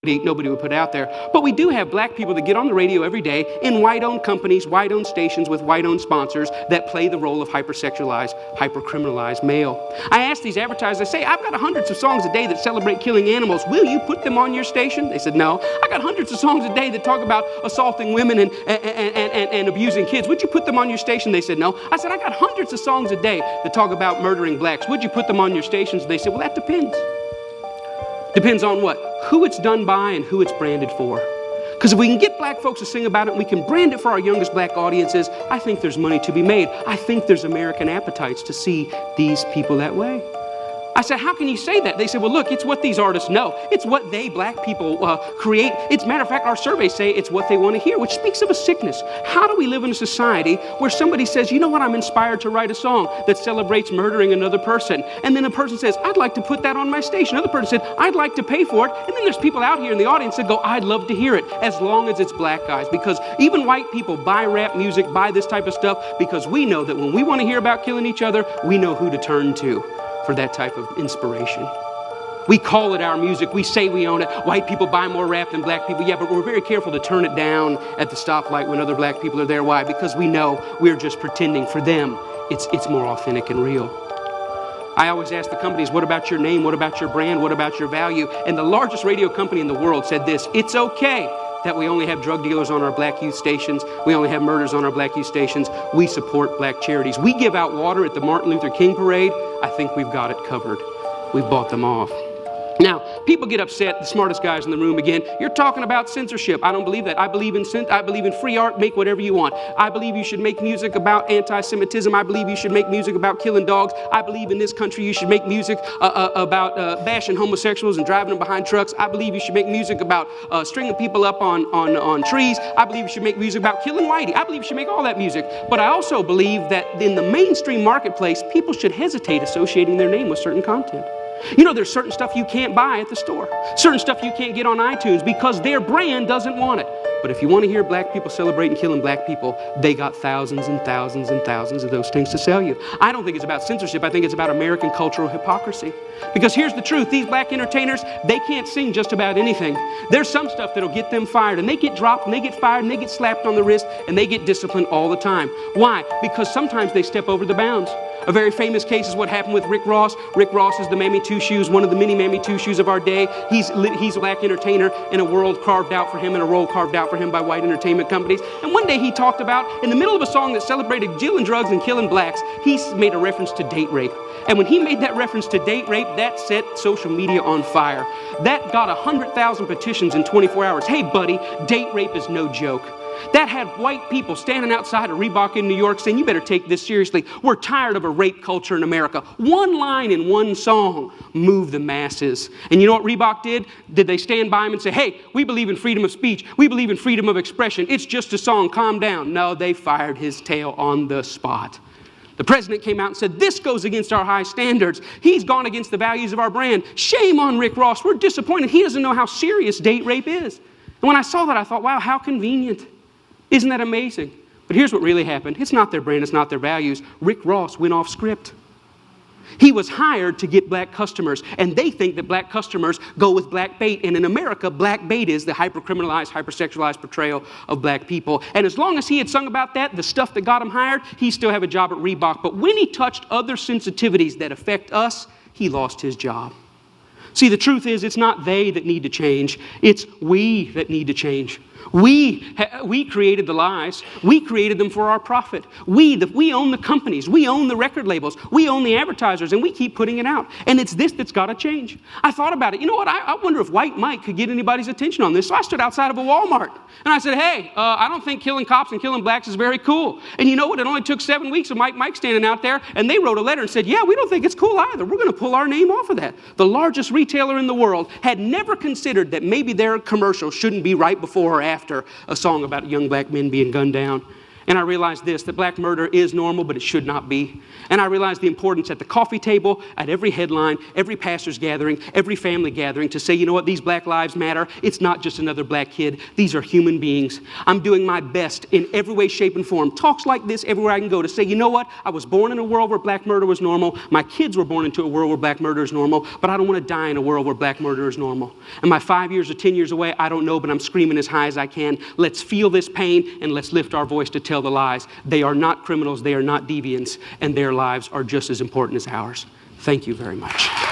nobody would put out there. But we do have black people that get on the radio every day in white-owned companies, white-owned stations with white-owned sponsors that play the role of hypersexualized, hyper-criminalized male. I asked these advertisers, I say, I've got hundreds of songs a day that celebrate killing animals. Will you put them on your station? They said, no. I got hundreds of songs a day that talk about assaulting women and abusing kids. Would you put them on your station? They said, no. I said, I got hundreds of songs a day that talk about murdering blacks. Would you put them on your stations? They said, well, that depends. Depends on what? Who it's done by and who it's branded for. Because if we can get black folks to sing about it and we can brand it for our youngest black audiences, I think there's money to be made. I think there's American appetites to see these people that way. I said, how can you say that? They said, well, look, it's what these artists know. It's what they, black people, create. It's, matter of fact, our surveys say it's what they want to hear, which speaks of a sickness. How do we live in a society where somebody says, you know what, I'm inspired to write a song that celebrates murdering another person. And then a person says, I'd like to put that on my station. Another person said, I'd like to pay for it. And then there's people out here in the audience that go, I'd love to hear it, as long as it's black guys. Because even white people buy rap music, buy this type of stuff, because we know that when we want to hear about killing each other, we know who to turn to for that type of inspiration. We call it our music. We say we own it. White people buy more rap than black people. Yeah, but we're very careful to turn it down at the stoplight when other black people are there. Why? Because we know we're just pretending. For them, it's more authentic and real. I always ask the companies, what about your name? What about your brand? What about your value? And the largest radio company in the world said this: it's okay that we only have drug dealers on our black youth stations. We only have murders on our black youth stations. We support black charities. We give out water at the Martin Luther King parade. I think we've got it covered. We've bought them off. Now, people get upset, the smartest guys in the room again. You're talking about censorship. I don't believe that. I believe in free art. Make whatever you want. I believe you should make music about anti-Semitism. I believe you should make music about killing dogs. I believe in this country you should make music about bashing homosexuals and driving them behind trucks. I believe you should make music about stringing people up on trees. I believe you should make music about killing whitey. I believe you should make all that music. But I also believe that in the mainstream marketplace, people should hesitate associating their name with certain content. You know, there's certain stuff you can't buy at the store. Certain stuff you can't get on iTunes because their brand doesn't want it. But if you want to hear black people celebrating killing black people, they got thousands and thousands and thousands of those things to sell you. I don't think it's about censorship. I think it's about American cultural hypocrisy. Because here's the truth. These black entertainers, they can't sing just about anything. There's some stuff that'll get them fired, and they get dropped, and they get fired, and they get slapped on the wrist, and they get disciplined all the time. Why? Because sometimes they step over the bounds. A very famous case is what happened with Rick Ross. Rick Ross is the Mammy Two Shoes, one of the many Mammy Two Shoes of our day. He's a black entertainer in a world carved out for him, and a role carved out for him by white entertainment companies. And one day he talked about, in the middle of a song that celebrated dealing drugs and killing blacks, he made a reference to date rape. And when he made that reference to date rape, that set social media on fire. That got 100,000 petitions in 24 hours. Hey, buddy, date rape is no joke. That had white people standing outside of Reebok in New York saying, you better take this seriously. We're tired of a rape culture in America. One line in one song moved the masses. And you know what Reebok did? Did they stand by him and say, hey, we believe in freedom of speech. We believe in freedom of expression. It's just a song. Calm down. No, they fired his tail on the spot. The president came out and said, this goes against our high standards. He's gone against the values of our brand. Shame on Rick Ross. We're disappointed. He doesn't know how serious date rape is. And when I saw that, I thought, wow, how convenient. Isn't that amazing? But here's what really happened. It's not their brand, it's not their values. Rick Ross went off script. He was hired to get black customers, and they think that black customers go with black bait. And in America, black bait is the hyper-criminalized, hyper-sexualized portrayal of black people. And as long as he had sung about that, the stuff that got him hired, he still have a job at Reebok. But when he touched other sensitivities that affect us, he lost his job. See, the truth is, it's not they that need to change. It's we that need to change. We created the lies. We created them for our profit. We own the companies. We own the record labels. We own the advertisers, and we keep putting it out. And it's this that's got to change. I thought about it. You know what? I wonder if White Mike could get anybody's attention on this. So I stood outside of a Walmart, and I said, hey, I don't think killing cops and killing blacks is very cool. And you know what? It only took 7 weeks of Mike standing out there, and they wrote a letter and said, yeah, we don't think it's cool either. We're going to pull our name off of that. The largest retailer in the world had never considered that maybe their commercial shouldn't be right before or after a song about young black men being gunned down. And I realized this, that black murder is normal, but it should not be. And I realized the importance at the coffee table, at every headline, every pastor's gathering, every family gathering to say, you know what, these black lives matter. It's not just another black kid. These are human beings. I'm doing my best in every way, shape, and form. Talks like this everywhere I can go to say, you know what, I was born in a world where black murder was normal. My kids were born into a world where black murder is normal, but I don't want to die in a world where black murder is normal. Am I 5 years or 10 years away? I don't know, but I'm screaming as high as I can. Let's feel this pain and let's lift our voice to tell the lies. They are not criminals, they are not deviants, and their lives are just as important as ours. Thank you very much.